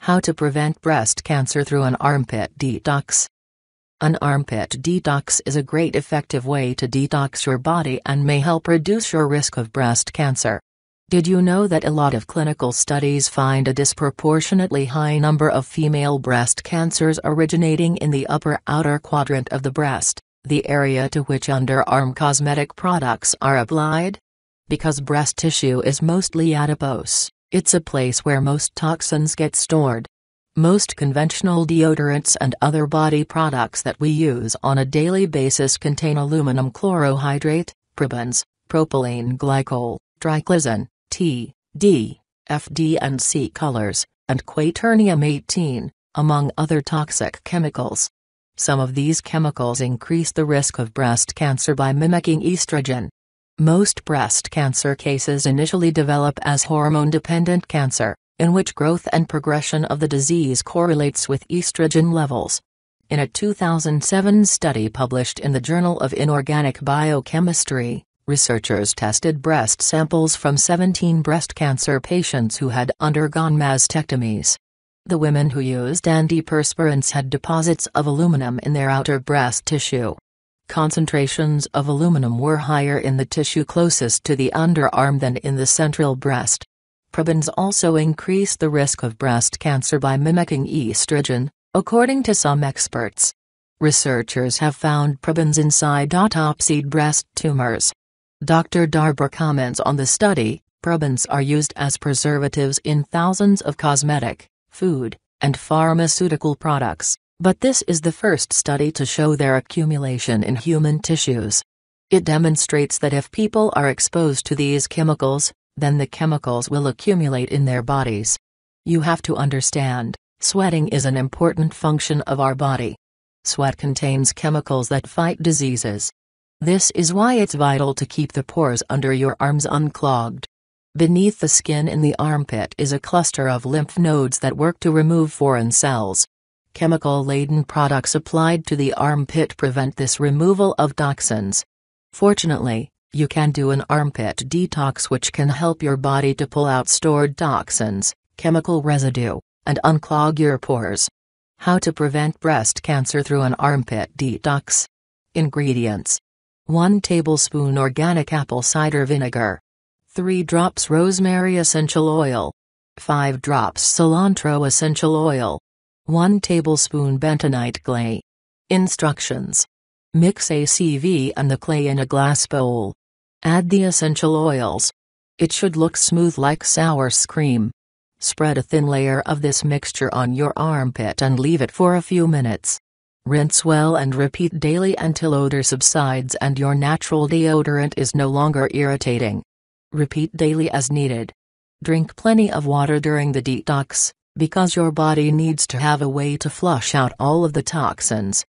How to prevent breast cancer through an armpit detox. An armpit detox is a great effective way to detox your body and may help reduce your risk of breast cancer. Did you know that a lot of clinical studies find a disproportionately high number of female breast cancers originating in the upper outer quadrant of the breast, the area to which underarm cosmetic products are applied? Because breast tissue is mostly adipose, it's a place where most toxins get stored. Most conventional deodorants and other body products that we use on a daily basis contain aluminum chlorohydrate, parabens, propylene glycol, triclosan, T.D., FD&C colors, and quaternium 18, among other toxic chemicals. Some of these chemicals increase the risk of breast cancer by mimicking estrogen. Most breast cancer cases initially develop as hormone-dependent cancer, in which growth and progression of the disease correlates with estrogen levels. In a 2007 study published in the Journal of Inorganic Biochemistry, researchers tested breast samples from 17 breast cancer patients who had undergone mastectomies. The women who used antiperspirants had deposits of aluminum in their outer breast tissue. Concentrations of aluminum were higher in the tissue closest to the underarm than in the central breast. Parabens also increase the risk of breast cancer by mimicking estrogen, according to some experts. Researchers have found parabens inside autopsied breast tumors. Dr. Darber comments on the study, parabens are used as preservatives in thousands of cosmetic, food, and pharmaceutical products, but this is the first study to show their accumulation in human tissues. It demonstrates that if people are exposed to these chemicals, then the chemicals will accumulate in their bodies. You have to understand, sweating is an important function of our body. Sweat contains chemicals that fight diseases. This is why it's vital to keep the pores under your arms unclogged. Beneath the skin in the armpit is a cluster of lymph nodes that work to remove foreign cells. Chemical-laden products applied to the armpit prevent this removal of toxins. Fortunately, you can do an armpit detox which can help your body to pull out stored toxins, chemical residue, and unclog your pores. How to prevent breast cancer through an armpit detox. Ingredients: 1 tablespoon organic apple cider vinegar, 3 drops rosemary essential oil, 5 drops cilantro essential oil, 1 tablespoon bentonite clay. Instructions: mix ACV and the clay in a glass bowl. Add the essential oils. It should look smooth like sour cream. Spread a thin layer of this mixture on your armpit and leave it for a few minutes. Rinse well and repeat daily until odor subsides and your natural deodorant is no longer irritating. Repeat daily as needed. Drink plenty of water during the detox, because your body needs to have a way to flush out all of the toxins.